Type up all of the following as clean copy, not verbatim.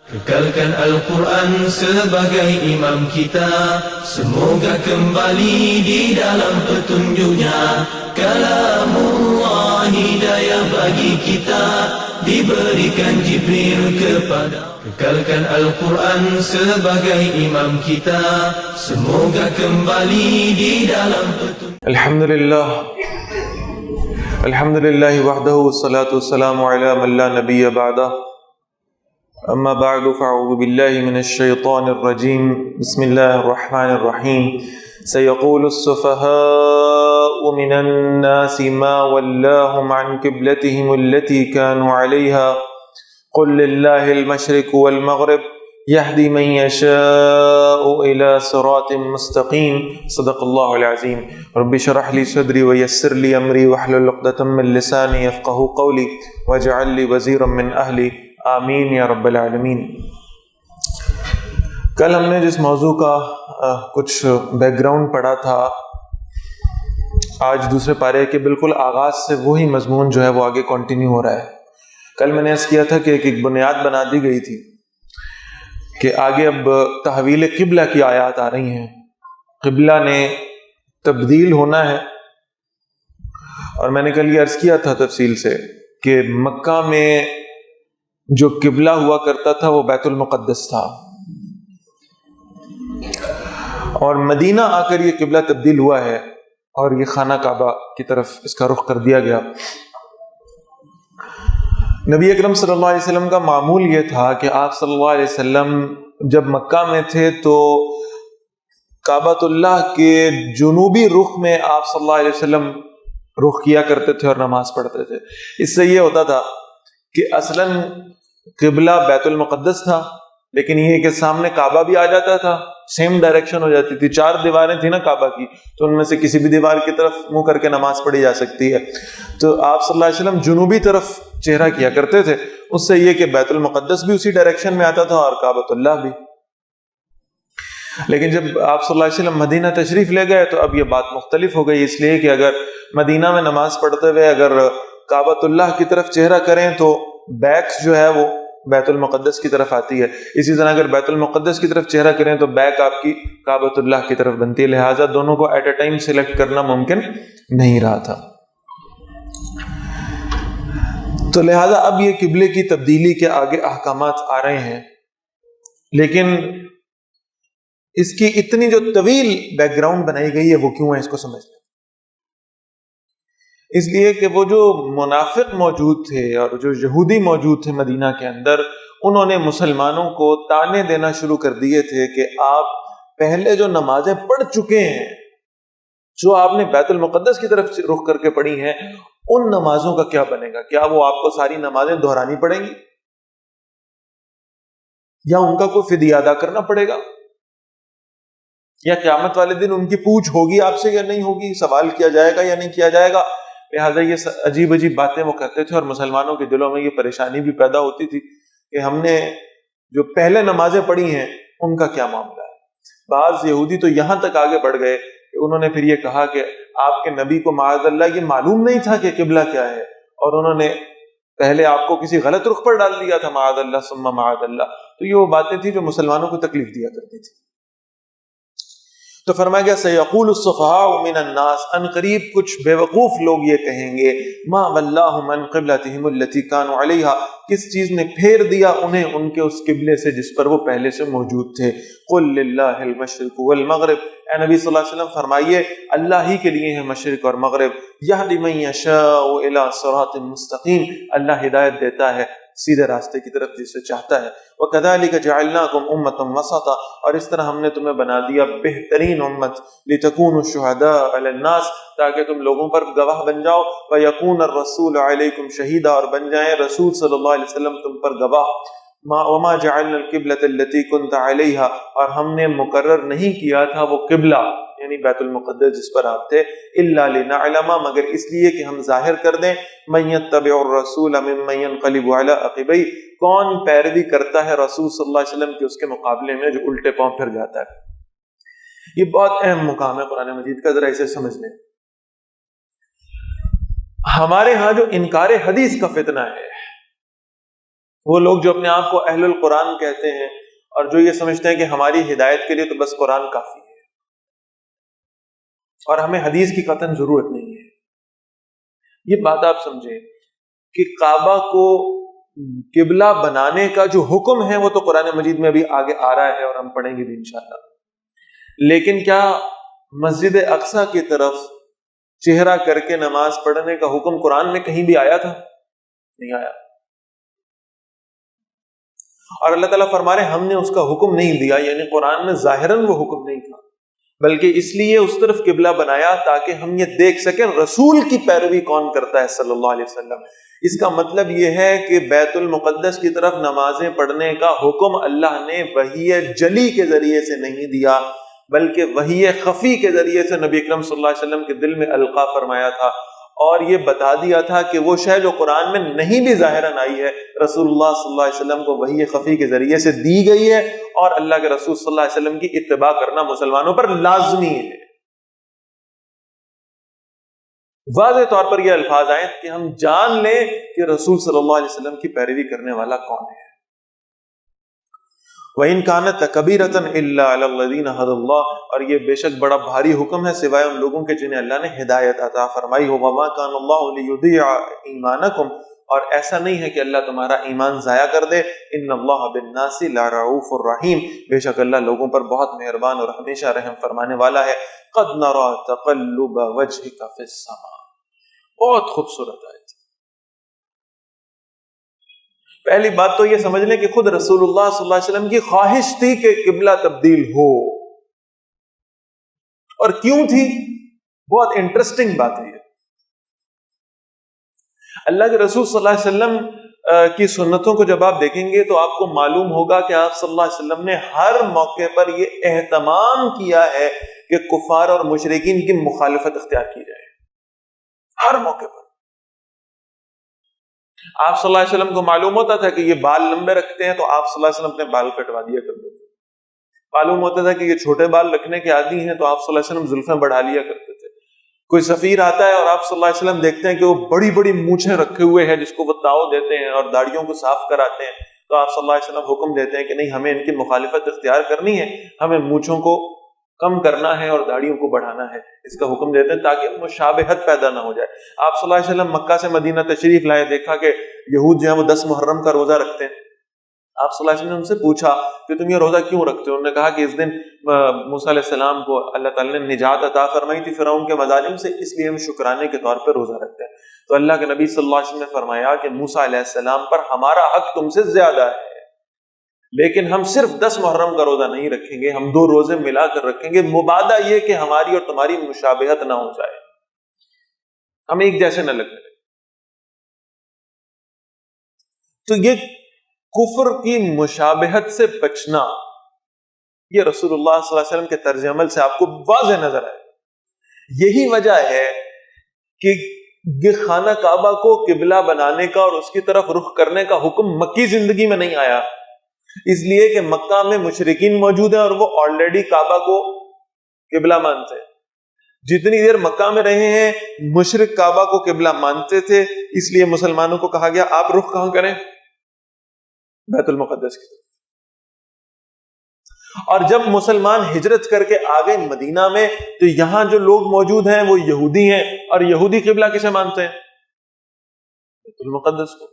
Kekalkan Al-Quran sebagai imam kita, semoga kembali di dalam petunjuknya. Kalamullah hidayah bagi kita, diberikan Jibril kepada. Kekalkan Al-Quran sebagai imam kita, semoga kembali di dalam petunjuk. Alhamdulillah wahdahu wassalatu wassalamu ala man la nabiyya ba'dah. أما بعد فأعوذ بالله من الشيطان الرجيم بسم الله الرحمن الرحيم سيقول السفهاء من الناس ما ولاهم عن قبلتهم التي كانوا عليها قل لله المشرق والمغرب يهدي من يشاء إلى صراط مستقيم صدق الله العظيم رب اشرح لي صدري ويسر لي أمري واحلل عقدة من لساني يفقهوا قولي واجعل لي وزيرا من أهلي آمین یا رب العالمین۔ کل ہم نے جس موضوع کا کچھ بیک گراؤنڈ پڑھا تھا، آج دوسرے پارے کے بالکل آغاز سے وہی مضمون جو ہے وہ آگے کنٹینیو ہو رہا ہے۔ کل میں نے عرض کیا تھا کہ ایک بنیاد بنا دی گئی تھی کہ آگے اب تحویل قبلہ کی آیات آ رہی ہیں، قبلہ نے تبدیل ہونا ہے، اور میں نے کل یہ عرض کیا تھا تفصیل سے کہ مکہ میں جو قبلہ ہوا کرتا تھا وہ بیت المقدس تھا، اور مدینہ آ کر یہ قبلہ تبدیل ہوا ہے اور یہ خانہ کعبہ کی طرف اس کا رخ کر دیا گیا۔ نبی اکرم صلی اللہ علیہ وسلم کا معمول یہ تھا کہ آپ صلی اللہ علیہ وسلم جب مکہ میں تھے تو کعبۃ اللہ کے جنوبی رخ میں آپ صلی اللہ علیہ وسلم رخ کیا کرتے تھے اور نماز پڑھتے تھے۔ اس سے یہ ہوتا تھا کہ اصلاً قبلہ بیت المقدس تھا، لیکن یہ کہ سامنے کعبہ بھی آ جاتا تھا، سیم ڈائریکشن ہو جاتی تھی، 4 دیواریں تھیں نا کعبہ کی، تو ان میں سے کسی بھی دیوار کی طرف منہ کر کے نماز پڑھی جا سکتی ہے۔ تو آپ صلی اللہ علیہ وسلم جنوبی طرف چہرہ کیا کرتے تھے، اس سے یہ کہ بیت المقدس بھی اسی ڈائریکشن میں آتا تھا اور کعبۃ اللہ بھی۔ لیکن جب آپ صلی اللہ علیہ وسلم مدینہ تشریف لے گئے تو اب یہ بات مختلف ہو گئی، اس لیے کہ اگر مدینہ میں نماز پڑھتے ہوئے اگر کعبۃ اللہ کی طرف چہرہ کریں تو بیک جو ہے وہ بیت المقدس کی طرف آتی ہے، اسی طرح اگر بیت المقدس کی طرف چہرہ کریں تو بیک آپ کی کعبۃ اللہ کی طرف بنتی ہے، لہٰذا دونوں کو ایٹ اے ٹائم سلیکٹ کرنا ممکن نہیں رہا تھا۔ تو لہٰذا اب یہ قبلے کی تبدیلی کے آگے احکامات آ رہے ہیں، لیکن اس کی اتنی جو طویل بیک گراؤنڈ بنائی گئی ہے وہ کیوں ہے، اس کو سمجھتے ہیں۔ اس لیے کہ وہ جو منافق موجود تھے اور جو یہودی موجود تھے مدینہ کے اندر، انہوں نے مسلمانوں کو تانے دینا شروع کر دیے تھے کہ آپ پہلے جو نمازیں پڑھ چکے ہیں، جو آپ نے بیت المقدس کی طرف رخ کر کے پڑھی ہیں، ان نمازوں کا کیا بنے گا؟ کیا وہ آپ کو ساری نمازیں دہرانی پڑیں گی، یا ان کا کوئی فدیہ ادا کرنا پڑے گا، یا قیامت والے دن ان کی پوچھ ہوگی آپ سے یا نہیں ہوگی، سوال کیا جائے گا یا نہیں کیا جائے گا؟ لہٰذا یہ عجیب عجیب باتیں وہ کرتے تھے، اور مسلمانوں کے دلوں میں یہ پریشانی بھی پیدا ہوتی تھی کہ ہم نے جو پہلے نمازیں پڑھی ہیں ان کا کیا معاملہ ہے۔ بعض یہودی تو یہاں تک آگے بڑھ گئے کہ انہوں نے پھر یہ کہا کہ آپ کے نبی کو معاذ اللہ یہ معلوم نہیں تھا کہ قبلہ کیا ہے، اور انہوں نے پہلے آپ کو کسی غلط رخ پر ڈال دیا تھا، معاذ اللہ ثم معاذ اللہ۔ تو یہ وہ باتیں تھیں جو مسلمانوں کو تکلیف دیا کرتی تھی۔ تو فرمایا گیا سیقول السفہاء من الناس، ان قریب کچھ بے وقوف لوگ یہ کہیں گے، ما ولاہم عن قبلتہم التی کانوا علیہا، کس چیز نے پھیر دیا انہیں ان کے اس قبلے سے جس پر وہ پہلے سے موجود تھے۔ قل للہ المشرق والمغرب، اے نبی صلی اللہ علیہ وسلم فرمائیے اللہ ہی کے لیے ہے مشرق اور مغرب، یہدی من یشاء الی صراط مستقیم، اللہ ہدایت دیتا ہے سیدھے راستے کی طرف جسے چاہتا ہے۔ وَكَذَلِكَ جَعَلْنَاكُمْ أُمَّةً وَسَطًا، اور اس طرح ہم نے تمہیں بنا دیا بہترین امت، لِتَكُونُوا شُهَدَاءَ عَلَى النَّاسِ، تاکہ تم لوگوں پر گواہ بن جاؤ، وَيَكُونَ الرَّسُولُ عَلَيْكُمْ شَهِيدًا، اور بن جائیں رسول صلی اللہ علیہ وسلم تم پر گواہ۔ وَمَا جَعَلْنَا الْقِبْلَةَ الَّتِي كُنْتَ عَلَيْهَا، اور ہم نے مقرر نہیں کیا تھا وہ قبلہ یعنی بیت المقدس جس پر آپ تھے، الا لنعلم، مگر اس لیے کہ ہم ظاہر کر دیں، من یتبع الرسول ممن ينقلب على عقبیہ، کون پیروی کرتا ہے رسول صلی اللہ علیہ وسلم کے اس کے مقابلے میں جو الٹے پاؤں پھر جاتا ہے۔ یہ بہت اہم مقام ہے قرآن مجید کا، ذرا اسے سمجھ لیں۔ ہمارے ہاں جو انکار حدیث کا فتنہ ہے، وہ لوگ جو اپنے آپ کو اہل القرآن کہتے ہیں اور جو یہ سمجھتے ہیں کہ ہماری ہدایت کے لیے تو بس قرآن کافی ہے اور ہمیں حدیث کی قطعاً ضرورت نہیں ہے. یہ بات آپ سمجھیں کہ کعبہ کو قبلہ بنانے کا جو حکم ہے وہ تو قرآن مجید میں ابھی آگے آ رہا ہے اور ہم پڑھیں گے بھی انشاءاللہ. لیکن کیا مسجد اقصی کی طرف چہرہ کر کے نماز پڑھنے کا حکم قرآن میں کہیں بھی آیا تھا؟ نہیں آیا. اور اللہ تعالیٰ فرما رہے ہم نے اس کا حکم نہیں دیا، یعنی قرآن میں ظاہراً وہ حکم نہیں تھا، بلکہ اس لیے اس طرف قبلہ بنایا تاکہ ہم یہ دیکھ سکیں رسول کی پیروی کون کرتا ہے صلی اللہ علیہ وسلم. اس کا مطلب یہ ہے کہ بیت المقدس کی طرف نمازیں پڑھنے کا حکم اللہ نے وحی جلی کے ذریعے سے نہیں دیا، بلکہ وحی خفی کے ذریعے سے نبی اکرم صلی اللہ علیہ وسلم کے دل میں القا فرمایا تھا اور یہ بتا دیا تھا کہ وہ شے جو قرآن میں نہیں بھی ظاہراً آئی ہے رسول اللہ صلی اللہ علیہ وسلم کو وحی خفی کے ذریعے سے دی گئی ہے اور اللہ کے رسول صلی اللہ علیہ وسلم کی اتباع کرنا مسلمانوں پر لازمی ہے. واضح طور پر یہ الفاظ آئے کہ ہم جان لیں کہ رسول صلی اللہ علیہ وسلم کی پیروی کرنے والا کون ہے. وَإِن كَانَتْ لَكَبِيرَةً إِلَّا عَلَى الَّذِينَ هَدَى اللَّهُ، اور یہ بے شک بڑا بھاری حکم ہے سوائے ان لوگوں کے جنہیں اللہ نے ہدایت عطا فرمائی ہو. وَمَا كَانَ اللَّهُ لِيُضِيعَ إِيمَانَكُمْ، اور ایسا نہیں ہے کہ اللہ تمہارا ایمان ضائع کر دے. إِنَّ اللَّهَ بِالنَّاسِ لَرَءُوفٌ رَحِيمٌ، بے شک اللہ لوگوں پر بہت مہربان اور ہمیشہ رحم فرمانے والا ہے. قَدْ نَرَى تَقَلُّبَ وَجْهِكَ فِي السَّمَاءِ، بہت خوبصورت آیت. پہلی بات تو یہ سمجھ لیں کہ خود رسول اللہ صلی اللہ علیہ وسلم کی خواہش تھی کہ قبلہ تبدیل ہو. اور کیوں تھی؟ بہت انٹرسٹنگ بات ہے. اللہ کے رسول صلی اللہ علیہ وسلم کی سنتوں کو جب آپ دیکھیں گے تو آپ کو معلوم ہوگا کہ آپ صلی اللہ علیہ وسلم نے ہر موقع پر یہ اہتمام کیا ہے کہ کفار اور مشرکین کی مخالفت اختیار کی جائے. ہر موقع پر آپ صلی اللہ علیہ وسلم کو معلوم ہوتا تھا کہ یہ بال لمبے رکھتے ہیں تو آپ صلی اللہ علیہ وسلم اپنے بال کٹوا دیا کرتے تھے. معلوم ہوتا تھا کہ یہ چھوٹے بال رکھنے کے عادی ہیں تو آپ صلی اللہ علیہ وسلم زلفیں بڑھا لیا کرتے تھے. کوئی سفیر آتا ہے اور آپ صلی اللہ علیہ وسلم دیکھتے ہیں کہ وہ بڑی بڑی مونچھیں رکھے ہوئے ہیں جس کو وہ تاؤ دیتے ہیں اور داڑھیوں کو صاف کراتے ہیں، تو آپ صلی اللہ علیہ وسلم حکم دیتے ہیں کہ نہیں، ہمیں ان کی مخالفت اختیار کرنی ہے، ہمیں مونچھوں کو کم کرنا ہے اور داڑھیوں کو بڑھانا ہے. اس کا حکم دیتے ہیں تاکہ مشابہت پیدا نہ ہو جائے. آپ صلی اللہ علیہ وسلم مکہ سے مدینہ تشریف لائے، دیکھا کہ یہود جو ہیں وہ 10 محرم کا روزہ رکھتے ہیں. آپ صلی اللہ علیہ وسلم نے ان سے پوچھا کہ تم یہ روزہ کیوں رکھتے ہو؟ انہوں نے کہا کہ اس دن موسیٰ علیہ السلام کو اللہ تعالیٰ نے نجات عطا فرمائی تھی فرعون کے مظالم سے، اس لیے ہم شکرانے کے طور پر روزہ رکھتے ہیں. تو اللہ کے نبی صلی اللہ علیہ وسلم نے فرمایا کہ موسیٰ علیہ السلام پر ہمارا حق تم سے زیادہ ہے، لیکن ہم صرف 10 محرم کا روزہ نہیں رکھیں گے، ہم 2 روزے ملا کر رکھیں گے، مبادہ یہ کہ ہماری اور تمہاری مشابہت نہ ہو جائے، ہم ایک جیسے نہ لگنے. تو یہ کفر کی مشابہت سے بچنا یہ رسول اللہ صلی اللہ علیہ وسلم کے طرز عمل سے آپ کو واضح نظر آئے. یہی وجہ ہے کہ یہ خانہ کعبہ کو قبلہ بنانے کا اور اس کی طرف رخ کرنے کا حکم مکی زندگی میں نہیں آیا، اس لیے کہ مکہ میں مشرکین موجود ہیں اور وہ آلریڈی کعبہ کو قبلہ مانتے ہیں. جتنی دیر مکہ میں رہے ہیں مشرک کعبہ کو قبلہ مانتے تھے، اس لیے مسلمانوں کو کہا گیا آپ رخ کہاں کریں؟ بیت المقدس کی طرف. اور جب مسلمان ہجرت کر کے آ گئے مدینہ میں تو یہاں جو لوگ موجود ہیں وہ یہودی ہیں، اور یہودی قبلہ کسے مانتے ہیں؟ بیت المقدس کو.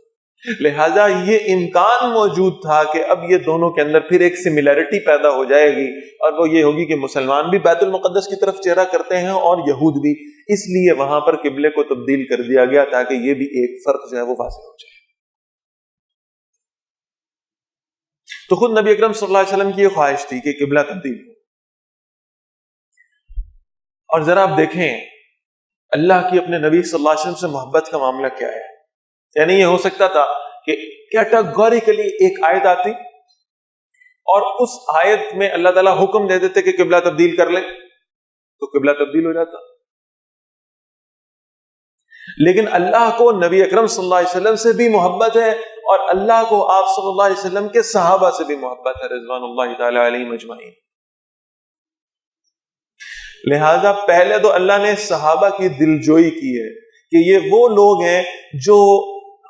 لہذا یہ امکان موجود تھا کہ اب یہ دونوں کے اندر پھر ایک سملیرٹی پیدا ہو جائے گی، اور وہ یہ ہوگی کہ مسلمان بھی بیت المقدس کی طرف چہرہ کرتے ہیں اور یہود بھی. اس لیے وہاں پر قبلے کو تبدیل کر دیا گیا تاکہ یہ بھی ایک فرق جو ہے وہ واضح ہو جائے. تو خود نبی اکرم صلی اللہ علیہ وسلم کی یہ خواہش تھی کہ قبلہ تبدیل ہو. اور ذرا آپ دیکھیں اللہ کی اپنے نبی صلی اللہ علیہ وسلم سے محبت کا معاملہ کیا ہے. یعنی یہ ہو سکتا تھا کہ کیٹاگوریکلی ایک آیت آتی اور اس آیت میں اللہ تعالیٰ حکم دے دیتے کہ قبلہ تبدیل کر لیں تو قبلہ تبدیل ہو جاتا. لیکن اللہ کو نبی اکرم صلی اللہ علیہ وسلم سے بھی محبت ہے اور اللہ کو آپ صلی اللہ علیہ وسلم کے صحابہ سے بھی محبت ہے رضوان اللہ تعالی علیہم اجمعین. لہذا پہلے تو اللہ نے صحابہ کی دلجوئی کی ہے کہ یہ وہ لوگ ہیں جو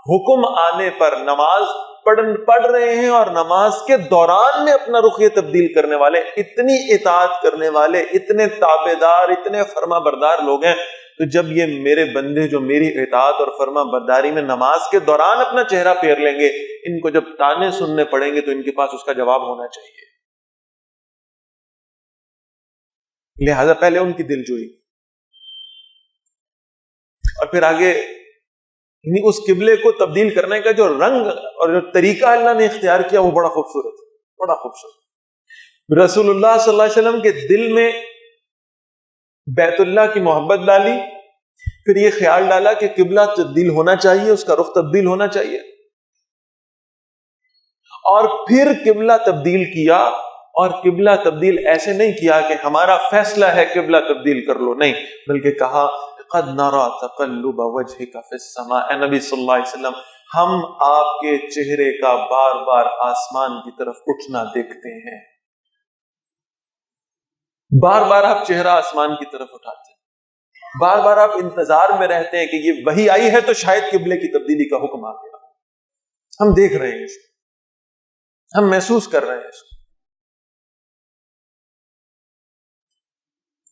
حکم آنے پر نماز پڑھ رہے ہیں اور نماز کے دوران میں اپنا رخ یہ تبدیل کرنے والے، اتنی اطاعت کرنے والے، اتنے تابعدار، اتنے فرما بردار لوگ ہیں، تو جب یہ میرے بندے جو میری اطاعت اور فرما برداری میں نماز کے دوران اپنا چہرہ پھیر لیں گے، ان کو جب تانے سننے پڑیں گے تو ان کے پاس اس کا جواب ہونا چاہیے. لہذا پہلے ان کی دل جوئی، اور پھر آگے یعنی اس قبلے کو تبدیل کرنے کا جو رنگ اور جو طریقہ اللہ نے اختیار کیا وہ بڑا خوبصورت، بڑا خوبصورت. رسول اللہ صلی اللہ علیہ وسلم کے دل میں بیت اللہ کی محبت ڈالی، پھر یہ خیال ڈالا کہ قبلہ تبدیل ہونا چاہیے، اس کا رخ تبدیل ہونا چاہیے، اور پھر قبلہ تبدیل کیا. اور قبلہ تبدیل ایسے نہیں کیا کہ ہمارا فیصلہ ہے قبلہ تبدیل کر لو، نہیں، بلکہ کہا قد نرى تقلب وجهك في السماء، اے نبی صلی اللہ علیہ وسلم ہم آپ کے چہرے کا بار بار آسمان کی طرف اٹھنا دیکھتے ہیں. بار بار آپ چہرہ آسمان کی طرف اٹھاتے ہیں، بار بار آپ انتظار میں رہتے ہیں کہ یہ وحی آئی ہے تو شاید قبلے کی تبدیلی کا حکم آ گیا. ہم دیکھ رہے ہیں اس کو، ہم محسوس کر رہے ہیں اس کو.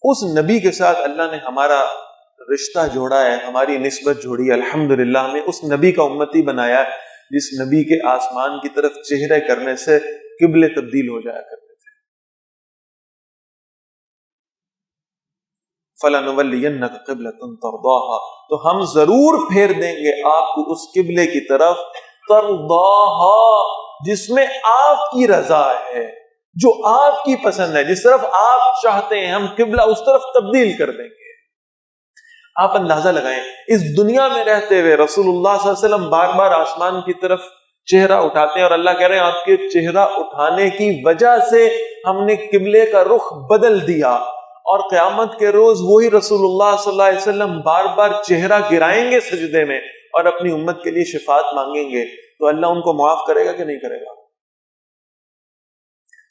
اس نبی کے ساتھ اللہ نے ہمارا رشتہ جوڑا ہے، ہماری نسبت جوڑی ہے. الحمدللہ ہمیں اس نبی کا امتی بنایا ہے جس نبی کے آسمان کی طرف چہرے کرنے سے قبلے تبدیل ہو جایا کرتے تھے. فَلَنُوَلِّيَنَّكَ قِبْلَةً تَرْضَاهَا، تو ہم ضرور پھیر دیں گے آپ کو اس قبلے کی طرف ترضاها، جس میں آپ کی رضا ہے، جو آپ کی پسند ہے، جس طرف آپ چاہتے ہیں ہم قبلہ اس طرف تبدیل کر دیں گے. آپ اندازہ لگائیں، اس دنیا میں رہتے ہوئے رسول اللہ صلی اللہ علیہ وسلم بار بار آسمان کی طرف چہرہ اٹھاتے ہیں، اور اللہ کہہ رہے ہیں آپ کے چہرہ اٹھانے کی وجہ سے ہم نے قبلے کا رخ بدل دیا. اور قیامت کے روز وہی رسول اللہ صلی اللہ علیہ وسلم بار بار چہرہ گرائیں گے سجدے میں اور اپنی امت کے لیے شفاعت مانگیں گے، تو اللہ ان کو معاف کرے گا کہ نہیں کرے گا؟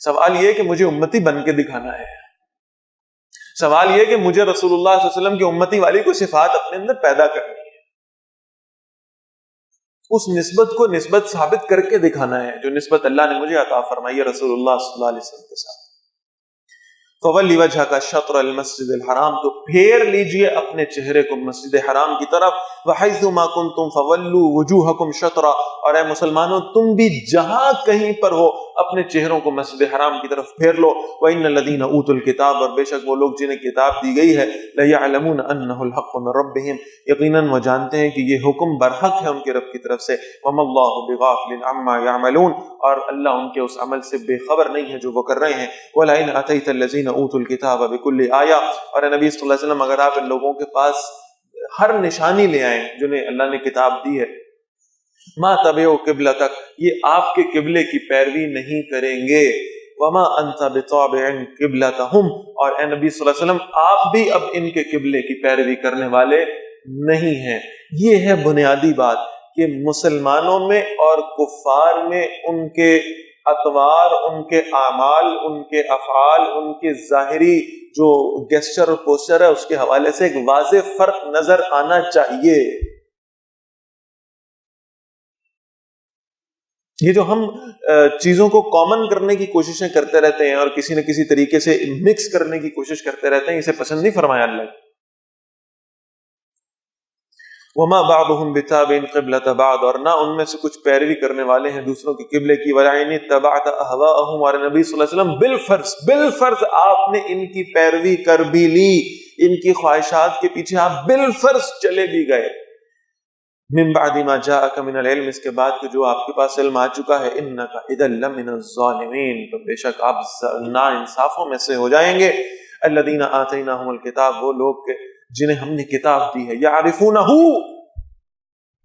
سوال یہ کہ مجھے امتی بن کے دکھانا ہے، سوال یہ کہ مجھے رسول اللہ صلی اللہ علیہ وسلم کی امتی والی کو صفات اپنے اندر پیدا کرنی ہے، اس نسبت کو نسبت ثابت کر کے دکھانا ہے جو نسبت اللہ نے مجھے عطا فرمائی ہے رسول اللہ صلی اللہ علیہ وسلم کے ساتھ. فَوَلِّ وَجْهَكَ شَطْرَ الْمَسْجِدِ الْحَرَامِ، تو پھیر لیجئے اپنے چہرے کو مسجد حرام کی طرف. وَحَيْثُ مَا كُنْتُمْ فَوَلُّوا وُجُوهَكُمْ شَطْرًا، اور اے مسلمانوں تم بھی جہاں کہیں پر ہو اپنے چہروں کو مسجد حرام کی طرف پھیر لو. وَإِنَّ الَّذِينَ أُوتُوا الْكِتَابَ، اور بے شک وہ لوگ جنہیں کتاب دی گئی ہے، لَيَعْلَمُونَ أَنَّهُ الْحَقُّ مِنْ رَبِّهِمْ، یقیناً وہ جانتے ہیں کہ یہ حکم برحق ہے ان کے رب کی طرف سے. وَمَا اللَّهُ بِغَافِلٍ عَمَّا يَعْمَلُونَ، اور اللہ ان کے اس عمل سے بے خبر نہیں ہے جو وہ کر رہے ہیں. وَلَئِنْ أَتَيْتَ الَّذِينَ أُوتُوا الْكِتَابَ بِكُلِّ آیَةٍ، اور نبی صلی اللہ علیہ وسلم اگر آپ ان لوگوں کے پاس ہر نشانی لے آئیں جنہیں اللہ نے کتاب دی ہے، ما تبعوا قبلتک، یہ آپ کے قبلے کی پیروی نہیں کریں گے. وما انت بتابع قبلتہم، اور اے نبی صلی اللہ علیہ وسلم آپ بھی اب ان کے قبلے کی پیروی کرنے والے نہیں ہیں. یہ ہے بنیادی بات کہ مسلمانوں میں اور کفار میں ان کے اطوار، ان کے اعمال، ان کے افعال، ان کے ظاہری جو گیسچر اور پوسچر ہے اس کے حوالے سے ایک واضح فرق نظر آنا چاہیے. یہ جو ہم چیزوں کو کامن کرنے کی کوششیں کرتے رہتے ہیں اور کسی نہ کسی طریقے سے مکس کرنے کی کوشش کرتے رہتے ہیں، اسے پسند نہیں فرمایا اللہ. وما بعضهم بتابع قبلة بعض، اور نہ ان میں سے کچھ پیروی کرنے والے ہیں دوسروں کے قبلے کی. ولئن اتبعت اهواءهم، اور نبی صلی اللہ علیہ وسلم بالفرض آپ نے ان کی پیروی کر بھی لی، ان کی خواہشات کے پیچھے آپ بالفرض چلے بھی گئے. من بعد ما جاءك من العلم، اس کے بعد کہ جو آپ کے پاس علم آ چکا ہے. انك اذا لمن الظالمین، تو بے شک آپ نا انصافوں میں سے ہو جائیں گے. الذين آتيناهم الكتاب، وہ لوگ جنہیں ہم نے کتاب دی ہے. یعرفونہ،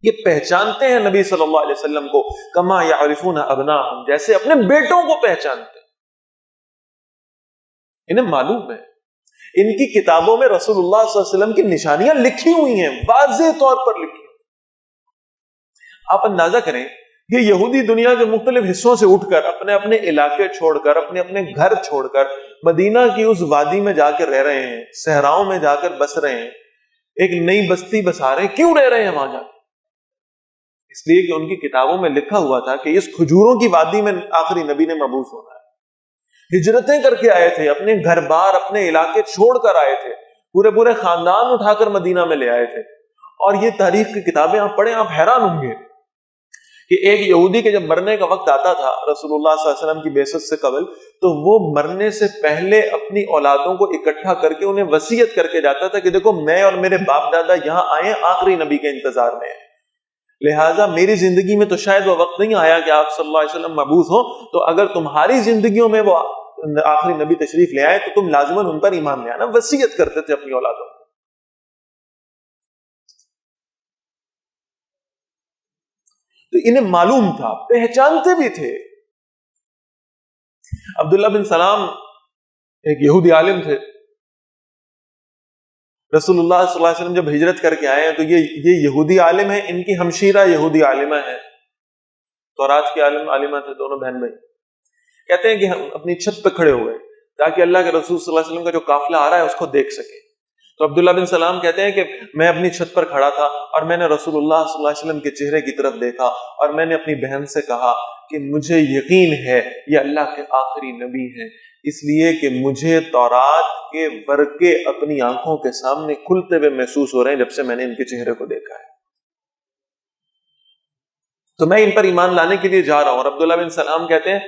یہ پہچانتے ہیں نبی صلی اللہ علیہ وسلم کو. کما یعرفون ابناءہم، جیسے اپنے بیٹوں کو پہچانتے ہیں. انہیں معلوم ہے، ان کی کتابوں میں رسول اللہ صلی اللہ علیہ وسلم کی نشانیاں لکھی ہوئی ہیں، واضح طور پر لکھی. آپ اندازہ کریں کہ یہودی دنیا کے مختلف حصوں سے اٹھ کر اپنے اپنے علاقے چھوڑ کر، اپنے اپنے گھر چھوڑ کر مدینہ کی اس وادی میں جا کر رہ رہے ہیں، صحراؤں میں جا کر بس رہے ہیں، ایک نئی بستی بسا رہے ہیں. کیوں رہ رہے ہیں وہاں جا کے؟ اس لیے کہ ان کی کتابوں میں لکھا ہوا تھا کہ اس کھجوروں کی وادی میں آخری نبی نے مبعوث ہونا ہے۔ ہجرتیں کر کے آئے تھے، اپنے گھر بار اپنے علاقے چھوڑ کر آئے تھے، پورے پورے خاندان اٹھا کر مدینہ میں لے آئے تھے۔ اور یہ تاریخ کی کتابیں آپ پڑھیں، آپ حیران ہوں گے کہ ایک یہودی کے جب مرنے کا وقت آتا تھا رسول اللہ صلی اللہ علیہ وسلم کی بعثت سے قبل، تو وہ مرنے سے پہلے اپنی اولادوں کو اکٹھا کر کے انہیں وصیت کر کے جاتا تھا کہ دیکھو میں اور میرے باپ دادا یہاں آئے آخری نبی کے انتظار میں ہیں، لہٰذا میری زندگی میں تو شاید وہ وقت نہیں آیا کہ آپ صلی اللہ علیہ وسلم مبعوث ہوں، تو اگر تمہاری زندگیوں میں وہ آخری نبی تشریف لے آئے تو تم لازماً ان پر ایمان لے آنا۔ وصیت کرتے تھے اپنی اولادوں کو۔ تو انہیں معلوم تھا، پہچانتے بھی تھے۔ عبداللہ بن سلام ایک یہودی عالم تھے، رسول اللہ صلی اللہ علیہ وسلم جب ہجرت کر کے آئے ہیں تو یہ یہودی عالم ہیں، ان کی ہمشیرہ یہودی عالمہ ہے، تورات کے عالمہ تھے، دونوں بہن بھائی۔ کہتے ہیں کہ ہم اپنی چھت پہ کھڑے ہوئے تاکہ اللہ کے رسول صلی اللہ علیہ وسلم کا جو قافلہ آ رہا ہے اس کو دیکھ سکے۔ تو عبداللہ بن سلام کہتے ہیں کہ میں اپنی چھت پر کھڑا تھا اور میں نے رسول اللہ صلی اللہ علیہ وسلم کے چہرے کی طرف دیکھا اور میں نے اپنی بہن سے کہا کہ مجھے یقین ہے یہ اللہ کے آخری نبی ہیں، اس لیے کہ مجھے تورات کے ورقے اپنی آنکھوں کے سامنے کھلتے ہوئے محسوس ہو رہے ہیں جب سے میں نے ان کے چہرے کو دیکھا ہے، تو میں ان پر ایمان لانے کے لیے جا رہا ہوں۔ اور عبداللہ بن سلام کہتے ہیں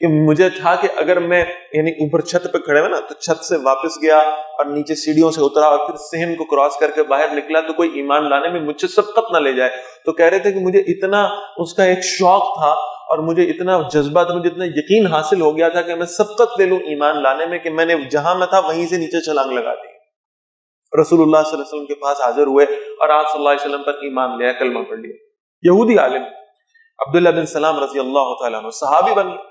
کہ مجھے تھا کہ اگر میں یعنی اوپر چھت پہ کھڑے ہوئے نا تو چھت سے واپس گیا اور نیچے سیڑھیوں سے اترا اور پھر صحن کو کراس کر کے باہر نکلا تو کوئی ایمان لانے میں مجھ سے سبقت نہ لے جائے۔ تو کہہ رہے تھے کہ مجھے اتنا اس کا ایک شوق تھا اور مجھے اتنا جذبہ تھا، مجھے اتنا یقین حاصل ہو گیا تھا کہ میں سبقت لے لوں ایمان لانے میں، کہ میں نے جہاں میں تھا وہیں سے نیچے چھلانگ لگا دی۔ رسول اللہ صلی اللہ علیہ وسلم کے پاس حاضر ہوئے اور آپ صلی اللہ علیہ وسلم پر ایمان لیا، کلمہ پڑھ لیا۔ یہودی عالم عبداللہ بن سلام رضی اللہ تعالیٰ عنہ صحابی بن گئے،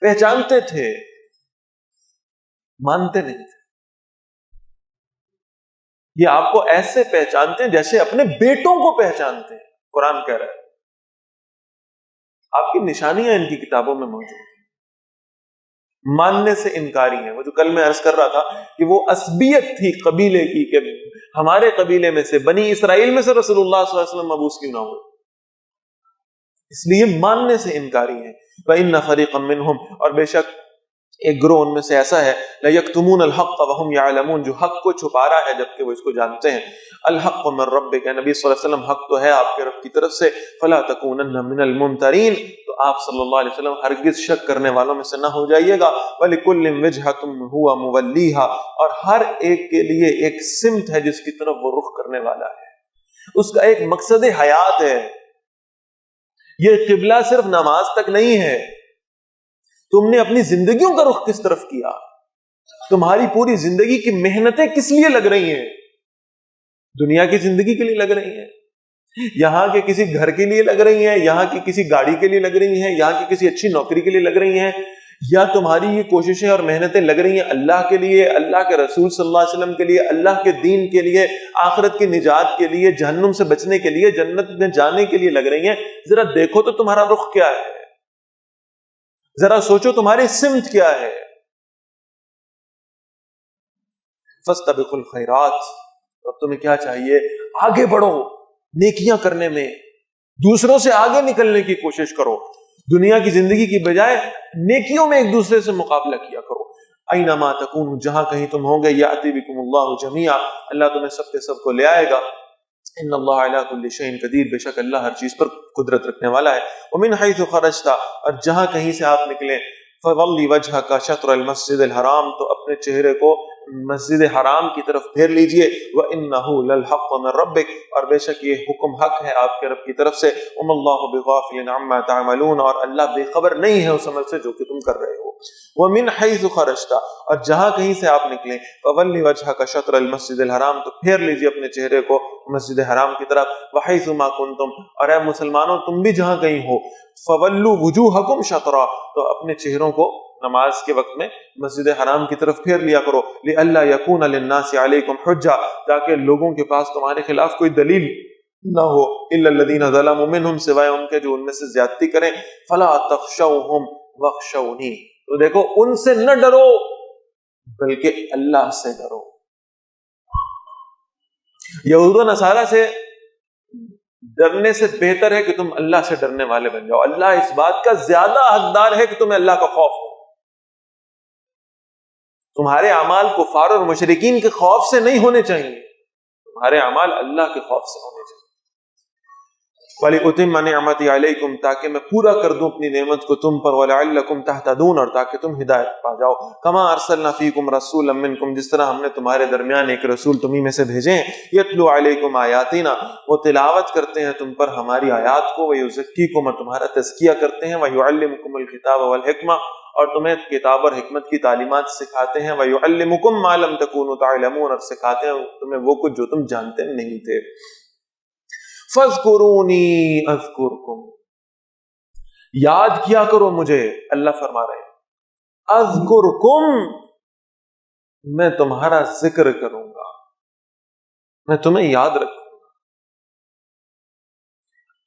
پہچانتے تھے، مانتے نہیں تھے۔ یہ آپ کو ایسے پہچانتے ہیں جیسے اپنے بیٹوں کو پہچانتے ہیں، قرآن کہہ رہا ہے۔ آپ کی نشانیاں ان کی کتابوں میں موجود ہیں، ماننے سے انکاری ہیں۔ وہ جو کل میں عرض کر رہا تھا کہ وہ عصبیت تھی قبیلے کی، کہ ہمارے قبیلے میں سے، بنی اسرائیل میں سے رسول اللہ صلی اللہ علیہ وسلم مبعوث کیوں نہ ہوئے، اس لیے ماننے سے انکاری ہیں۔ وَإِنَّ فَرِيقًا مِّنْهُمْ، اور بے شک ایک گروہ ان میں سے ایسا ہے، لَيَكْتُمُونَ الْحَقَّ وَهُمْ يَعْلَمُونَ، جو حق کو چھپا رہا ہے جبکہ وہ اس کو جانتے ہیں۔ الحق من ربک، نبی صلی اللہ علیہ وسلم حق تو ہے آپ کے رب کی طرف سے، فلا تکونن من الممترین، تو آپ صلی اللہ علیہ وسلم ہرگز شک کرنے والوں میں سے نہ ہو جائیے گا۔ وَلِكُلٍّ وِجْهَةٌ هُوَ مُوَلِّيهَا، اور ہر ایک کے لیے ایک سمت ہے جس کی طرف وہ رخ کرنے والا ہے، اس کا ایک مقصد حیات ہے۔ یہ قبلہ صرف نماز تک نہیں ہے، تم نے اپنی زندگیوں کا رخ کس طرف کیا، تمہاری پوری زندگی کی محنتیں کس لیے لگ رہی ہیں؟ دنیا کی زندگی کے لیے لگ رہی ہیں، یہاں کے کسی گھر کے لیے لگ رہی ہیں، یہاں کی کسی گاڑی کے لیے لگ رہی ہیں، یہاں کی کسی اچھی نوکری کے لیے لگ رہی ہیں، یا تمہاری یہ کوششیں اور محنتیں لگ رہی ہیں اللہ کے لیے، اللہ کے رسول صلی اللہ علیہ وسلم کے لیے، اللہ کے دین کے لیے، آخرت کی نجات کے لیے، جہنم سے بچنے کے لیے، جنت میں جانے کے لیے لگ رہی ہیں؟ ذرا دیکھو تو تمہارا رخ کیا ہے، ذرا سوچو تمہاری سمت کیا ہے۔ فاستبقوا الخیرات، اب تمہیں کیا چاہیے؟ آگے بڑھو نیکیاں کرنے میں، دوسروں سے آگے نکلنے کی کوشش کرو، دنیا کی زندگی کی بجائے نیکیوں میں ایک دوسرے سے مقابلہ کیا کرو۔ اینما تکونوا، جہاں کہیں تم ہوں گے، یاتی بکم اللہ جمیعا، اللہ تمہیں سب کے سب کو لے آئے گا۔ ان اللہ علی کل شیء قدیر، بے شک اللہ ہر چیز پر قدرت رکھنے والا ہے۔ ومن حیث خرجت، اور جہاں کہیں سے آپ نکلیں، فولی وجہک شطر المسجد الحرام، تو اپنے چہرے کو مسجد حرام کی طرف پھیر لیجئے۔ وَإِنَّهُ لَلْحَقُّ مِن رَبِّكَ، اور بے شک یہ حکم حق ہے آپ کے رب کی طرف سے۔ وَمَا اللَّهُ بِغَافِلٍ عَمَّا تَعْمَلُونَ، اور اللہ بے خبر نہیں ہے اس عمل سے جو کہ تم کر رہے ہو۔ وَمِنْ حَيْثُ خَرَجْتَ، اور جہاں کہیں سے آپ نکلیں، فَوَلِّ وَجْهَكَ شَطْرَ الْمَسْجِدِ الْحَرَامِ، تو پھیر لیجئے اپنے چہرے کو مسجد حرام کی طرف۔ وَحَيْثُ مَا كُنْتُمْ، اور اے مسلمانوں تم بھی جہاں کہیں ہو، فَوَلُّوا وُجُوهَكُمْ شَطْرًا، تو اپنے چہروں کو نماز کے وقت میں مسجد حرام کی طرف پھیر لیا کرو۔ لِأَلَّا يَكُونَ لِلنَّاسِ عَلَيْكُمْ حُجَّةٌ، تاکہ لوگوں کے پاس تمہارے خلاف کوئی دلیل نہ ہو، إِلَّا الَّذِينَ ظَلَمُوا مِنْهُمْ، سوائے ان کے جو ان میں سے زیادتی کریں۔ فَلَا تَخْشَوْهُمْ وَاخْشَوْنِي، تو دیکھو ان سے نہ ڈرو بلکہ اللہ سے ڈرو۔ یہود و نصارہ سے ڈرنے سے بہتر ہے کہ تم اللہ سے ڈرنے والے بن جاؤ. اللہ اس بات کا زیادہ حقدار ہے کہ تمہیں اللہ کا خوف ہو. تمہارے اعمال کفار اور مشرکین کے خوف سے نہیں ہونے چاہیے, تمہارے اعمال اللہ کے خوف سے ہونے چاہیے. وَلِأُتِمَّ نِعْمَتِي عَلَيْكُمْ, تاکہ میں پورا کر دوں اپنی نعمت کو تم پر, وَلَعَلَّكُمْ تَهْتَدُونَ, اور تاکہ تم ہدایت پا جاؤ. كَمَا أَرْسَلْنَا فِيكُمْ رَسُولًا مِّنْكُمْ, جس طرح ہم نے تمہارے درمیان ایک رسول تمہیں میں سے بھیجے ہیں. يَتْلُو عَلَيْكُمْ آيَاتِنَا, وہ تلاوت کرتے ہیں تم پر ہماری آیات کو, وَيُزَكِّيكُمْ, اور تمہارا تزکیہ کرتے ہیں, وَيُعَلِّمُكُمُ الْكِتَابَ وَالْحِكْمَةَ, اور تمہیں کتاب اور حکمت کی تعلیمات سکھاتے ہیں, وَيُعَلِّمُكُمْ مَا لَمْ تَكُونُوا تَعْلَمُونَ, اور سکھاتے ہیں تمہیں وہ کچھ جو تم جانتے نہیں تھے. فَاذْكُرُونِي أَذْكُرْكُمْ, یاد کیا کرو مجھے, اللہ فرما رہے ہیں اذکرکم, میں تمہارا ذکر کروں گا, میں تمہیں یاد رکھوں گا.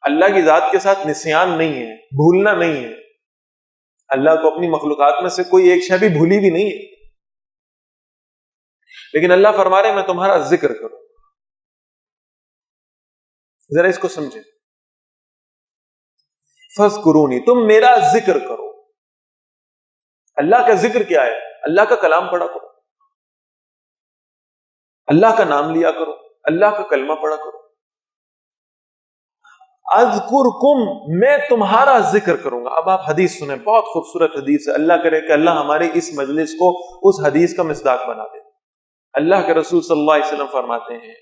اللہ کی ذات کے ساتھ نسیان نہیں ہے, بھولنا نہیں ہے. اللہ کو اپنی مخلوقات میں سے کوئی ایک شے بھی بھولی بھی نہیں ہے, لیکن اللہ فرما رہے ہیں میں تمہارا ذکر کروں گا. ذرا اس کو سمجھیں, فَاذْكُرُونِي, تم میرا ذکر کرو. اللہ کا ذکر کیا ہے؟ اللہ کا کلام پڑھا کرو, اللہ کا نام لیا کرو, اللہ کا کلمہ پڑھا کرو. اذکرکم, میں تمہارا ذکر کروں گا. اب آپ حدیث سنیں, بہت خوبصورت حدیث ہے. اللہ کرے کہ اللہ ہمارے اس مجلس کو اس حدیث کا مصداق بنا دے. اللہ کے رسول صلی اللہ علیہ وسلم فرماتے ہیں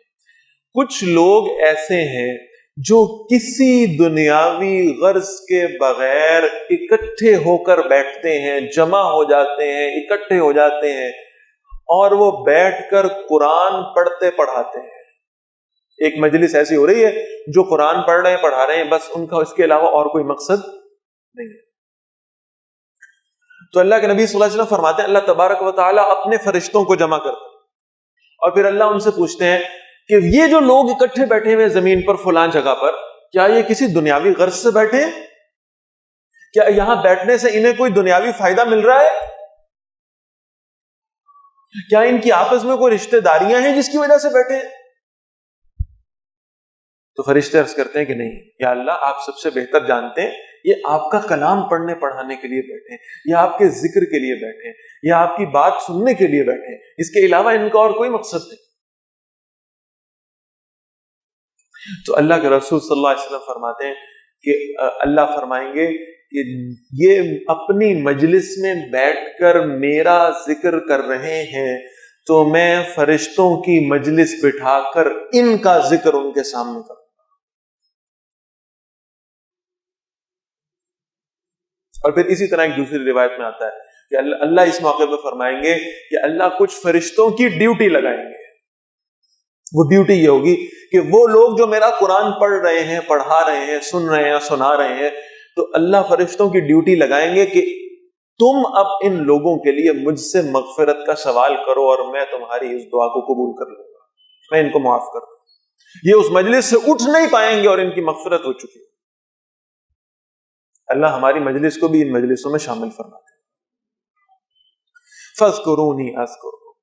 کچھ لوگ ایسے ہیں جو کسی دنیاوی غرض کے بغیر اکٹھے ہو کر بیٹھتے ہیں, جمع ہو جاتے ہیں, اکٹھے ہو جاتے ہیں, اور وہ بیٹھ کر قرآن پڑھتے پڑھاتے ہیں. ایک مجلس ایسی ہو رہی ہے جو قرآن پڑھ رہے ہیں, پڑھا رہے ہیں, بس ان کا اس کے علاوہ اور کوئی مقصد نہیں ہے. تو اللہ کے نبی صلی اللہ علیہ وسلم فرماتے ہیں اللہ تبارک و تعالیٰ اپنے فرشتوں کو جمع کرتے ہیں, اور پھر اللہ ان سے پوچھتے ہیں کہ یہ جو لوگ اکٹھے بیٹھے ہوئے زمین پر فلاں جگہ پر, کیا یہ کسی دنیاوی غرض سے بیٹھے ہیں؟ کیا یہاں بیٹھنے سے انہیں کوئی دنیاوی فائدہ مل رہا ہے؟ کیا ان کی آپس میں کوئی رشتہ داریاں ہیں جس کی وجہ سے بیٹھے ہیں؟ تو فرشتے عرض کرتے ہیں کہ نہیں, یا اللہ آپ سب سے بہتر جانتے ہیں, یہ آپ کا کلام پڑھنے پڑھانے کے لیے بیٹھے ہیں, یا آپ کے ذکر کے لیے بیٹھے ہیں, یا آپ کی بات سننے کے لیے بیٹھے ہیں, اس کے علاوہ ان کا اور کوئی مقصد نہیں. تو اللہ کے رسول صلی اللہ علیہ وسلم فرماتے ہیں کہ اللہ فرمائیں گے کہ یہ اپنی مجلس میں بیٹھ کر میرا ذکر کر رہے ہیں, تو میں فرشتوں کی مجلس بٹھا کر ان کا ذکر ان کے سامنے کروں. اور پھر اسی طرح ایک دوسری روایت میں آتا ہے کہ اللہ اس موقع پہ فرمائیں گے کہ اللہ کچھ فرشتوں کی ڈیوٹی لگائیں گے. وہ ڈیوٹی یہ ہوگی کہ وہ لوگ جو میرا قرآن پڑھ رہے ہیں, پڑھا رہے ہیں, سن رہے ہیں, سنا رہے ہیں, تو اللہ فرشتوں کی ڈیوٹی لگائیں گے کہ تم اب ان لوگوں کے لیے مجھ سے مغفرت کا سوال کرو, اور میں تمہاری اس دعا کو قبول کر لوں گا, میں ان کو معاف کر دوں. یہ اس مجلس سے اٹھ نہیں پائیں گے اور ان کی مغفرت ہو چکی ہے. اللہ ہماری مجلس کو بھی ان مجلسوں میں شامل فرما دے. فَاذْكُرُونِي أَذْكُرْكُمْ,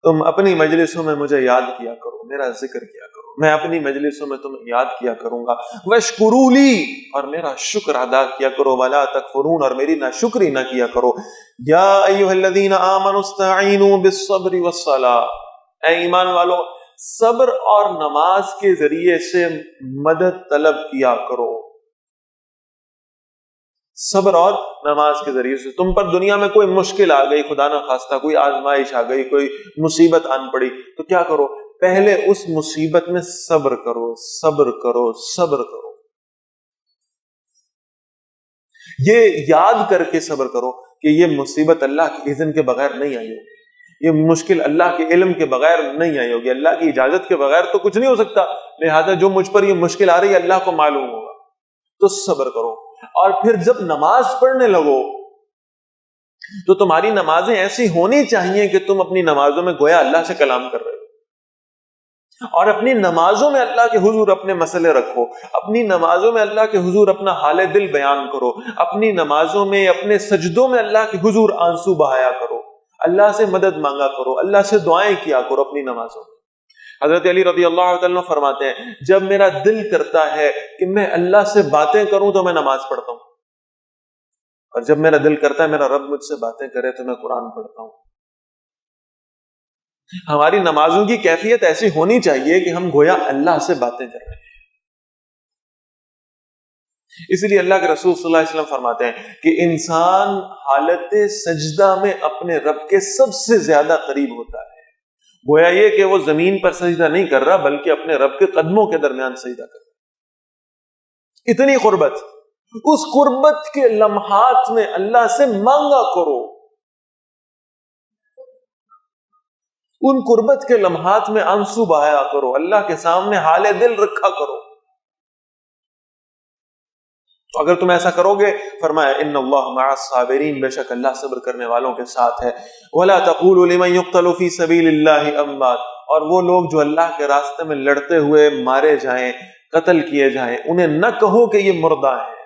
تم اپنی مجلسوں میں مجھے یاد کیا کرو, میرا ذکر کیا کرو, میں اپنی مجلسوں میں تمہیں یاد کیا کروں گا. وَاشْكُرُوا لِي, اور میرا شکر ادا کیا کرو. وَلَا تَكْفُرُونَ, اور میری ناشکری نہ کیا کرو. یا ایھا الذین آمنوا استعینوا بالصبر والصلاۃ, اے ایمان والو صبر اور نماز کے ذریعے سے مدد طلب کیا کرو. صبر اور نماز کے ذریعے سے تم پر دنیا میں کوئی مشکل آ گئی, خدا نہ خواستہ کوئی آزمائش آ گئی, کوئی مصیبت آن پڑی, تو کیا کرو, پہلے اس مصیبت میں صبر کرو, صبر کرو, صبر کرو. یہ یاد کر کے صبر کرو کہ یہ مصیبت اللہ کے اذن کے بغیر نہیں آئی ہوگی, یہ مشکل اللہ کے علم کے بغیر نہیں آئی ہوگی, اللہ کی اجازت کے بغیر تو کچھ نہیں ہو سکتا, لہذا جو مجھ پر یہ مشکل آ رہی ہے اللہ کو معلوم ہوگا, تو صبر کرو. اور پھر جب نماز پڑھنے لگو تو تمہاری نمازیں ایسی ہونی چاہیے کہ تم اپنی نمازوں میں گویا اللہ سے کلام کر رہے ہو, اور اپنی نمازوں میں اللہ کے حضور اپنے مسئلے رکھو, اپنی نمازوں میں اللہ کے حضور اپنا حال دل بیان کرو, اپنی نمازوں میں اپنے سجدوں میں اللہ کے حضور آنسو بہایا کرو, اللہ سے مدد مانگا کرو, اللہ سے دعائیں کیا کرو اپنی نمازوں میں. حضرت علی رضی اللہ تعالیٰ عنہ فرماتے ہیں جب میرا دل کرتا ہے کہ میں اللہ سے باتیں کروں تو میں نماز پڑھتا ہوں، اور جب میرا دل کرتا ہے میرا رب مجھ سے باتیں کرے تو میں قرآن پڑھتا ہوں۔ ہماری نمازوں کی کیفیت ایسی ہونی چاہیے کہ ہم گویا اللہ سے باتیں کر رہے ہیں۔ اسی لیے اللہ کے رسول صلی اللہ علیہ وسلم فرماتے ہیں کہ انسان حالت سجدہ میں اپنے رب کے سب سے زیادہ قریب ہوتا ہے، گویا یہ کہ وہ زمین پر سجدہ نہیں کر رہا بلکہ اپنے رب کے قدموں کے درمیان سجدہ کر رہا۔ اتنی قربت، اس قربت کے لمحات میں اللہ سے مانگا کرو، ان قربت کے لمحات میں آنسو بہایا کرو، اللہ کے سامنے حال دل رکھا کرو۔ تو اگر تم ایسا کرو گے، فرمایا ان اللہ مع الصابرین، بے شک اللہ صبر کرنے والوں کے ساتھ ہے۔ ولا تقولوا لمن يقتل في سبيل الله اموات، اور وہ لوگ جو اللہ کے راستے میں لڑتے ہوئے مارے جائیں، قتل کیے جائیں، انہیں نہ کہو کہ یہ مردہ ہیں،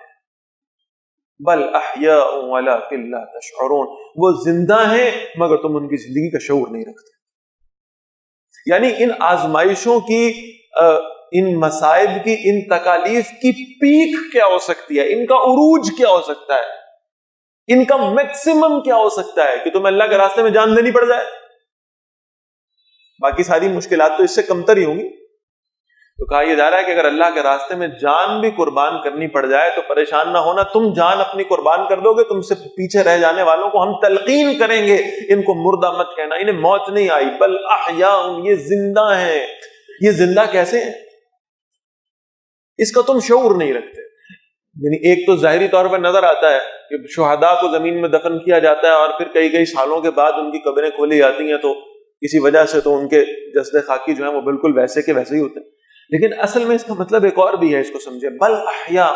بل احیاء ولکن لا تشعرون، وہ زندہ ہیں مگر تم ان کی زندگی کا شعور نہیں رکھتے۔ یعنی ان آزمائشوں کی، ان مصائب کی، ان تکالیف کی پیک کیا ہو سکتی ہے، ان کا عروج کیا ہو سکتا ہے، ان کا میکسیمم کیا ہو سکتا ہے کہ تمہیں اللہ کے راستے میں جان دینی پڑ جائے۔ باقی ساری مشکلات تو اس سے کمتر ہی ہوں گی۔ تو کہا یہ جا رہا ہے کہ اگر اللہ کے راستے میں جان بھی قربان کرنی پڑ جائے تو پریشان نہ ہونا، تم جان اپنی قربان کر دو گے، تم سے پیچھے رہ جانے والوں کو ہم تلقین کریں گے، ان کو مردہ مت کہنا، انہیں موت نہیں آئی، بل احیاء، یہ زندہ ہیں۔ یہ زندہ کیسے ہیں؟ اس کا تم شعور نہیں رکھتے۔ یعنی ایک تو ظاہری طور پر نظر آتا ہے کہ شہداء کو زمین میں دفن کیا جاتا ہے اور پھر کئی سالوں کے بعد ان کی قبریں کھولی جاتی ہیں، تو کسی وجہ سے تو ان کے جسد خاکی جو ہیں وہ بالکل ویسے کے ویسے ہی ہوتے ہیں، لیکن اصل میں اس کا مطلب ایک اور بھی ہے، اس کو سمجھے، بل احیاء،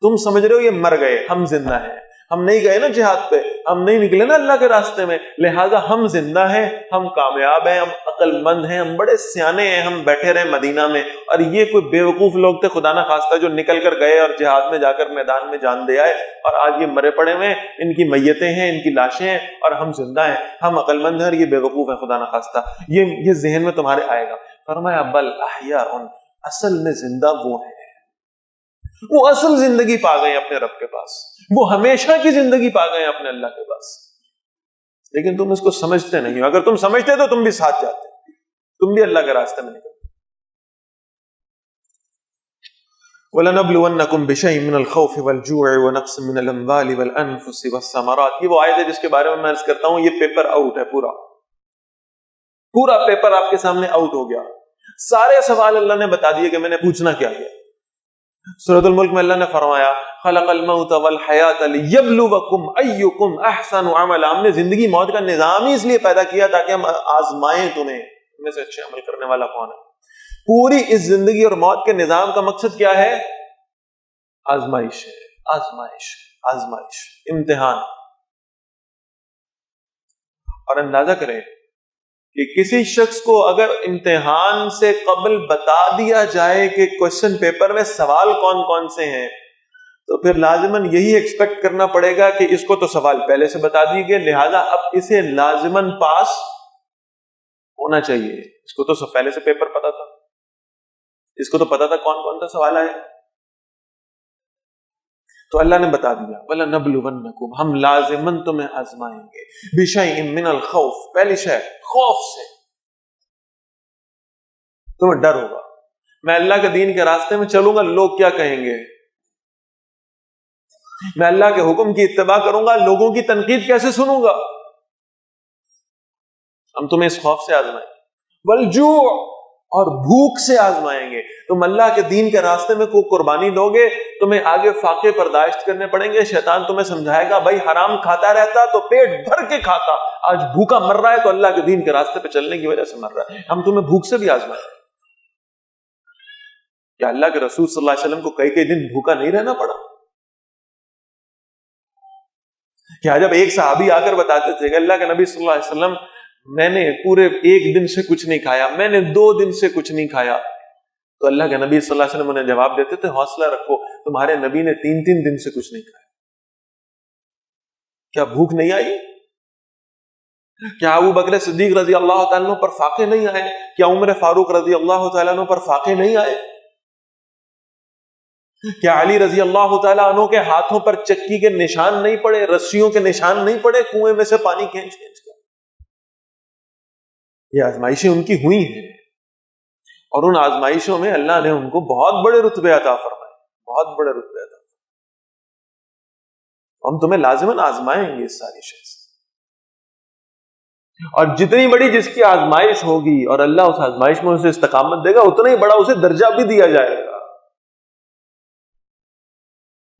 تم سمجھ رہے ہو یہ مر گئے، ہم زندہ ہیں، ہم نہیں گئے نا جہاد پہ، ہم نہیں نکلے نا اللہ کے راستے میں، لہٰذا ہم زندہ ہیں، ہم کامیاب ہیں، ہم عقل مند ہیں، ہم بڑے سیانے ہیں، ہم بیٹھے رہے مدینہ میں، اور یہ کوئی بیوقوف لوگ تھے خدا نہ خواستہ جو نکل کر گئے اور جہاد میں جا کر میدان میں جان دے آئے، اور آج یہ مرے پڑے ہوئے، ان کی میتیں ہیں، ان کی لاشیں ہیں، اور ہم زندہ ہیں، ہم عقل مند ہیں، اور یہ بیوقوف ہے خدا نہ خواستہ۔ یہ ذہن میں تمہارے آئے گا۔ فرمایا بل احیاء، اصل میں زندہ وہ ہیں، وہ اصل زندگی پا گئے اپنے رب کے پاس، وہ ہمیشہ کی زندگی پا گئے اپنے اللہ کے پاس، لیکن تم اس کو سمجھتے نہیں ہو۔ اگر تم سمجھتے تو تم بھی ساتھ جاتے، تم بھی اللہ کے راستے میں نکلتے۔ وَلَنَبْلُوَنَّكُمْ بِشَيْءٍ مِّنَ الْخَوْفِ وَالْجُوعِ وَنَقْصٍ مِّنَ الْأَمْوَالِ وَالْأَنفُسِ وَالثَّمَرَاتِ۔ یہ وہ آیت ہے جس کے بارے میں عرض کرتا ہوں، یہ پیپر آؤٹ ہے، پورا پیپر آپ کے سامنے آؤٹ ہو گیا، سارے سوال اللہ نے بتا دیے کہ میں نے پوچھنا کیا ہے۔ سورۃ الملک میں اللہ نے فرمایا خلق الموت والحیات لیبلوکم ایکم احسن عملا، ہم نے زندگی موت کا نظام ہی اس لیے پیدا کیا تاکہ ہم آزمائیں تمہیں، تم میں سے اچھے عمل کرنے والا کون ہے۔ پوری اس زندگی اور موت کے نظام کا مقصد کیا ہے؟ آزمائش ہے، آزمائش، امتحان۔ اور اندازہ کریں کہ کسی شخص کو اگر امتحان سے قبل بتا دیا جائے کہ کوشچن پیپر میں سوال کون کون سے ہیں، تو پھر لازماً یہی ایکسپیکٹ کرنا پڑے گا کہ اس کو تو سوال پہلے سے بتا دیے گئے، لہذا اب اسے لازماً پاس ہونا چاہیے۔ اس کو تو پہلے سے پیپر پتا تھا، اس کو تو پتا تھا کون کون سا سوال آئے، تو اللہ نے بتا دیا وَلَنَبْلُوَنَّكُمْ، ہم لازماً تمہیں آزمائیں گے، بِشَيْءٍ مِّنَ الْخَوْفِ، پہلی شے خوف سے، تمہیں ڈر ہوگا، میں اللہ کے دین کے راستے میں چلوں گا، لوگ کیا کہیں گے، میں اللہ کے حکم کی اتباع کروں گا، لوگوں کی تنقید کیسے سنوں گا، ہم تمہیں اس خوف سے آزمائیں گے، وَالْجُوعِ، اور بھوک سے آزمائیں گے، تم اللہ کے دین کے راستے میں کوئی قربانی دو گے، تمہیں آگے فاقے برداشت کرنے پڑیں گے، شیطان تمہیں سمجھائے گا بھائی حرام کھاتا رہتا تو پیٹ بھر کے کھاتا، آج بھوکا مر رہا ہے تو اللہ کے دین کے راستے پہ چلنے کی وجہ سے مر رہا ہے، ہم تمہیں بھوک سے بھی آزمائیں گے۔ کیا اللہ کے رسول صلی اللہ علیہ وسلم کو کئی دن بھوکا نہیں رہنا پڑا؟ کیا جب ایک صحابی آ کر بتاتے تھے کہ اللہ کے نبی صلی اللہ علیہ وسلم میں نے پورے ایک دن سے کچھ نہیں کھایا، میں نے 2 دن سے کچھ نہیں کھایا، تو اللہ کے نبی صلی اللہ علیہ وسلم انہیں جواب دیتے تھے حوصلہ رکھو، تمہارے نبی نے 3 دن سے کچھ نہیں کھایا۔ کیا بھوک نہیں آئی؟ کیا ابو بکر صدیق رضی اللہ تعالیٰ عنہ پر فاقے نہیں آئے؟ کیا عمر فاروق رضی اللہ تعالیٰ عنہ پر فاقے نہیں آئے؟ کیا علی رضی اللہ تعالیٰ عنہ کے ہاتھوں پر چکی کے نشان نہیں پڑے، رسیوں کے نشان نہیں پڑے کنویں میں سے پانی کھینچ کھینچ کر؟ یہ آزمائشیں ان کی ہوئی ہیں، اور ان آزمائشوں میں اللہ نے ان کو بہت بڑے رتبے عطا فرمائے، بہت بڑے رتبے عطا فرمائے۔ ہم تمہیں لازماً آزمائیں گے اس ساری شے سے، اور جتنی بڑی جس کی آزمائش ہوگی اور اللہ اس آزمائش میں اسے استقامت دے گا، اتنا ہی بڑا اسے درجہ بھی دیا جائے گا۔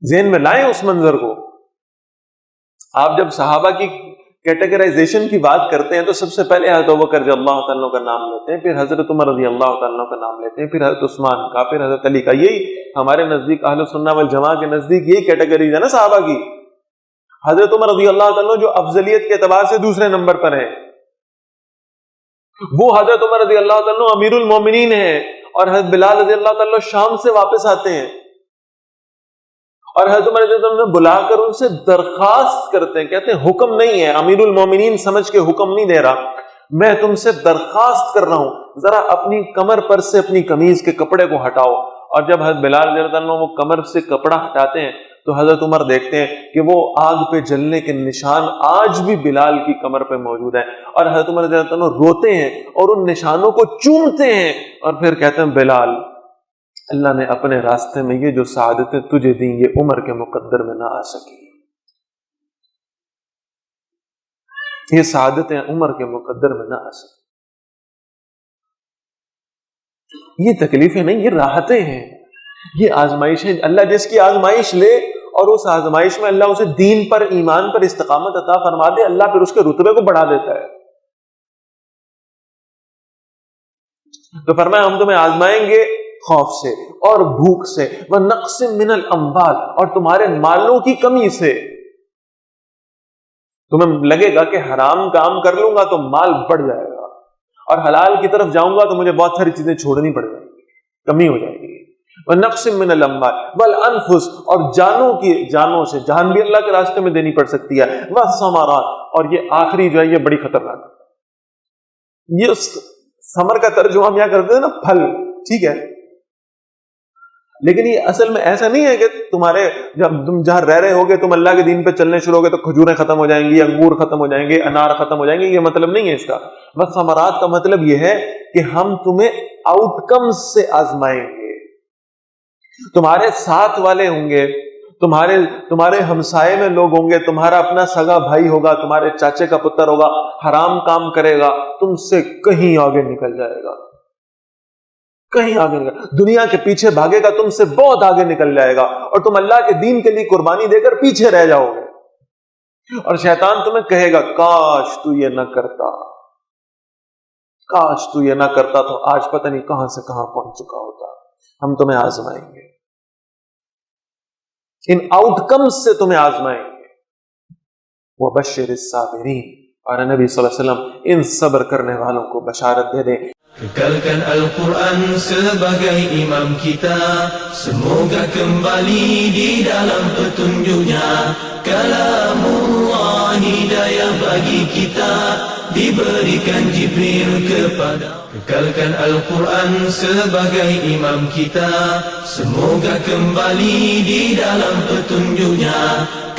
ذہن میں لائیں اس منظر کو۔ آپ جب صحابہ کی کیٹیگرائزیشن کی بات کرتے ہیں تو سب سے پہلے حضرت ابوبکر رضی اللہ تعالیٰ کا نام لیتے ہیں، پھر حضرت عمر رضی اللہ تعالیٰ کا نام لیتے ہیں، پھر حضرت عثمان کا، پھر حضرت علی کا۔ یہی ہمارے نزدیک اہل سنہ والجماعہ کے نزدیک یہی کیٹیگریز ہے نا صحابہ کی۔ حضرت عمر رضی اللہ تعالیٰ جو افضلیت کے اعتبار سے دوسرے نمبر پر ہیں، وہ حضرت عمر رضی اللہ تعالیٰ امیر المومنین ہیں، اور حضرت بلال رضی اللہ تعالیٰ شام سے واپس آتے ہیں، اور حضرت عمر رضی اللہ عنہ بلا کر ان سے درخواست کرتے ہیں، کہتے ہیں حکم نہیں ہے، امیر المومنین سمجھ کے حکم نہیں دے رہا، میں تم سے درخواست کر رہا ہوں، ذرا اپنی کمر پر سے اپنی قمیض کے کپڑے کو ہٹاؤ۔ اور جب حضرت بلال رضی اللہ عنہ وہ کمر سے کپڑا ہٹاتے ہیں تو حضرت عمر دیکھتے ہیں کہ وہ آگ پہ جلنے کے نشان آج بھی بلال کی کمر پہ موجود ہیں، اور حضرت عمر رضی اللہ عنہ روتے ہیں اور ان نشانوں کو چومتے ہیں، اور پھر کہتے ہیں بلال، اللہ نے اپنے راستے میں یہ جو سعادتیں تجھے دیں یہ عمر کے مقدر میں نہ آ سکی، یہ سعادتیں عمر کے مقدر میں نہ آ سکی۔ یہ تکلیفیں نہیں، یہ راحتیں ہیں، یہ آزمائشیں۔ اللہ جس کی آزمائش لے اور اس آزمائش میں اللہ اسے دین پر، ایمان پر استقامت عطا فرما دے، اللہ پھر اس کے رتبے کو بڑھا دیتا ہے۔ تو فرمایا ہم تمہیں آزمائیں گے خوف سے اور بھوک سے، وَنَقْصٍ مِّنَ الْأَمْوَالِ، اور تمہارے مالوں کی کمی سے۔ تمہیں لگے گا کہ حرام کام کر لوں گا تو مال بڑھ جائے گا، اور حلال کی طرف جاؤں گا تو مجھے بہت ساری چیزیں چھوڑنی پڑ جائیں گی، کمی ہو جائے گی۔ وَنَقْصٍ مِّنَ الْأَمْوَالِ وَالْأَنفُسِ، اور جانوں سے، جان بھی اللہ کے راستے میں دینی پڑ سکتی ہے، وَالثَّمَرَاتِ، اور یہ آخری جو ہے یہ بڑی خطرناک ہے۔ یہ ثمر کا ترجمہ ہم یہاں کرتے ہیں نا پھل، ٹھیک ہے، لیکن یہ اصل میں ایسا نہیں ہے کہ تمہارے جب تم جہاں رہ رہے ہوگے تم اللہ کے دین پہ چلنے شروع ہو گے تو کھجوریں ختم ہو جائیں گی، انگور ختم ہو جائیں گے، انار ختم ہو جائیں گے، یہ مطلب نہیں ہے اس کا۔ بس ثمرات کا مطلب یہ ہے کہ ہم تمہیں آؤٹ کمز سے آزمائیں گے۔ تمہارے ساتھ والے ہوں گے، تمہارے ہمسائے میں لوگ ہوں گے، تمہارا اپنا سگا بھائی ہوگا، تمہارے چاچے کا پتر ہوگا، حرام کام کرے گا، تم سے کہیں آگے نکل جائے گا، کہیں آگے نکل، دنیا کے پیچھے بھاگے گا، تم سے بہت آگے نکل جائے گا، اور تم اللہ کے دین کے لیے قربانی دے کر پیچھے رہ جاؤ گے۔ اور شیطان تمہیں کہے گا کاش تو یہ نہ کرتا، کاش تو یہ نہ کرتا تو آج پتہ نہیں کہاں سے کہاں پہنچ چکا ہوتا۔ ہم تمہیں آزمائیں گے، ان آؤٹ کمز سے تمہیں آزمائیں گے۔ وَبَشِّرِ الصَّابِرِينَ، اور نبی صلی اللہ علیہ وسلم ان صبر کرنے والوں کو بشارت دے دیں۔ Kekalkan Al-Quran sebagai imam kita, semoga kembali di dalam petunjuknya. Kalamullah hidayah bagi kita, diberikan Jibril kepada. Kekalkan Al-Quran sebagai imam kita, semoga kembali di dalam petunjuknya.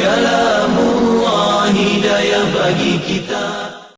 Kalamullah hidayah bagi kita.